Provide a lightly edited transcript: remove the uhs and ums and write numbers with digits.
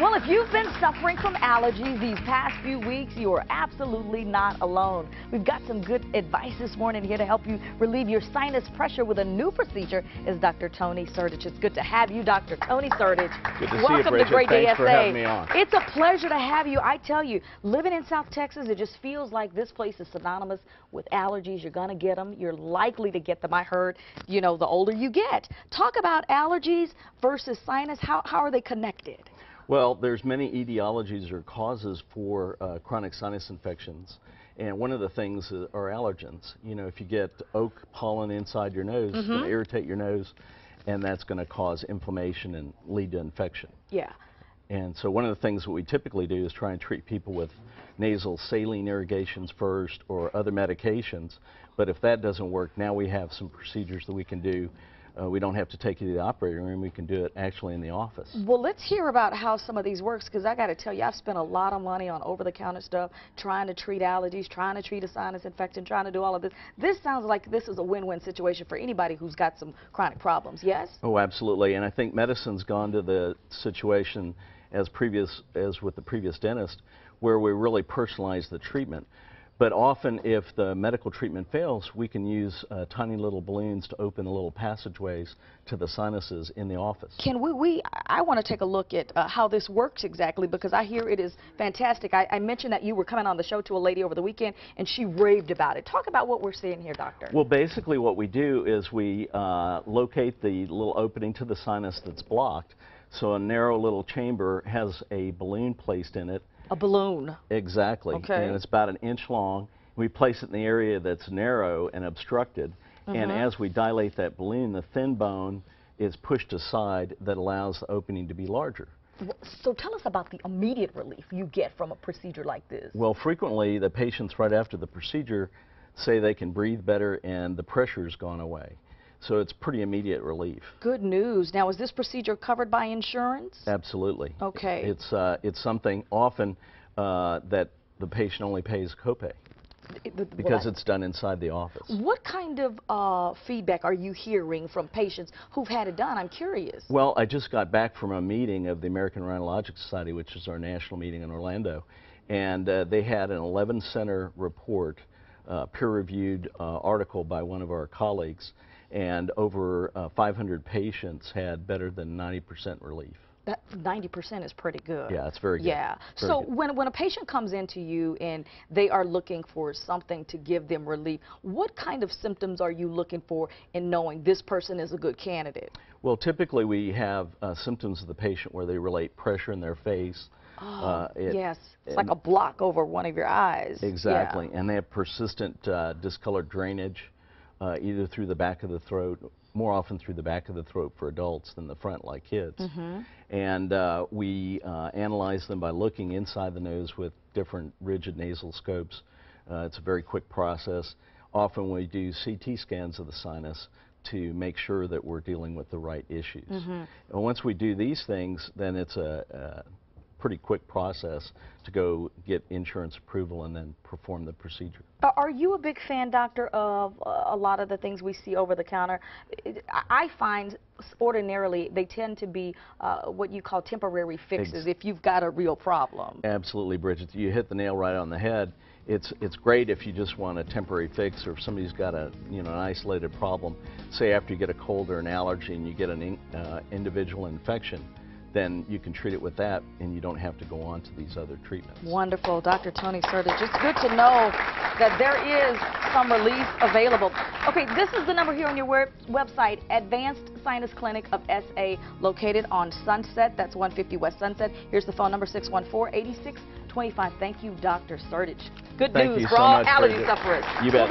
Well, if you've been suffering from allergies these past few weeks, you are absolutely not alone. We've got some good advice this morning here to help you relieve your sinus pressure with a new procedure. Is Dr. Tony Sertich. It's good to have you, Dr. Tony Sertich. Good to see you, Welcome Bridget. to Great Day Thanks for having me on. It's a pleasure to have you. I tell you, living in South Texas, it just feels like this place is synonymous with allergies. You're going to get them. You're likely to get them. I heard, you know, the older you get. Talk about allergies versus sinus. How are they connected? Well, there's many etiologies or causes for chronic sinus infections, and one of the things are allergens. You know, if you get oak pollen inside your nose, it's going to irritate your nose, and that's going to cause inflammation and lead to infection. Yeah. And so one of the things that we typically do is try and treat people with nasal saline irrigations first or other medications, but if that doesn't work, now we have some procedures that we can do. We don't have to take you to the operating room. We can do it actually in the office. Well, let's hear about how some of these works, because I got to tell you, I've spent a lot of money on over-the-counter stuff, trying to treat allergies, trying to treat a sinus infection, trying to do all of this. This sounds like this is a win-win situation for anybody who's got some chronic problems, yes? Oh, absolutely. And I think medicine's gone to the situation as with the previous dentist, where we really personalize the treatment. But often, if the medical treatment fails, we can use tiny little balloons to open the little passageways to the sinuses in the office. Can I want to take a look at how this works exactly, because I hear it is fantastic. I mentioned that you were coming on the show to a lady over the weekend, and she raved about it. Talk about what we're seeing here, doctor. Well, basically what we do is we locate the little opening to the sinus that's blocked. So a narrow little chamber has a balloon placed in it. A balloon. Exactly. Okay. And it's about an inch long. We place it in the area that's narrow and obstructed. And as we dilate that balloon, the thin bone is pushed aside that allows the opening to be larger. So tell us about the immediate relief you get from a procedure like this. Well, frequently the patients right after the procedure say they can breathe better and the pressure's gone away. So it's pretty immediate relief. Good news. Now, is this procedure covered by insurance? Absolutely. Okay. It's something often that the patient only pays copay because it's done inside the office. What kind of feedback are you hearing from patients who've had it done? I'm curious. Well, I just got back from a meeting of the American Rhinologic Society, which is our national meeting in Orlando, and they had an 11-center report, peer-reviewed article by one of our colleagues, and over 500 patients had better than 90% relief. That 90% is pretty good. Yeah, it's very good. Yeah. So when a patient comes into you and they are looking for something to give them relief, what kind of symptoms are you looking for in knowing this person is a good candidate? Well, typically we have symptoms of the patient where they relate pressure in their face. Yes, it's like a block over one of your eyes. Exactly, yeah. And they have persistent discolored drainage, either through the back of the throat, more often through the back of the throat for adults than the front like kids. And we analyze them by looking inside the nose with different rigid nasal scopes. It's a very quick process. Often we do CT scans of the sinus to make sure that we're dealing with the right issues. And once we do these things, then it's a pretty quick process to go get insurance approval and then perform the procedure. Are you a big fan, doctor, of a lot of the things we see over the counter? I find ordinarily they tend to be what you call temporary fixes if you've got a real problem. Absolutely, Bridget. You hit the nail right on the head. It's great if you just want a temporary fix, or if somebody's got an isolated problem. Say after you get a cold or an allergy and you get an individual infection, then you can treat it with that, and you don't have to go on to these other treatments. Wonderful. Dr. Tony Sertich, it's good to know that there is some relief available. Okay, this is the number here on your website, Advanced Sinus Clinic of SA, located on Sunset. That's 150 West Sunset. Here's the phone number, 614-8625. Thank you, Dr. Sertich. Good news for all allergy sufferers. You bet.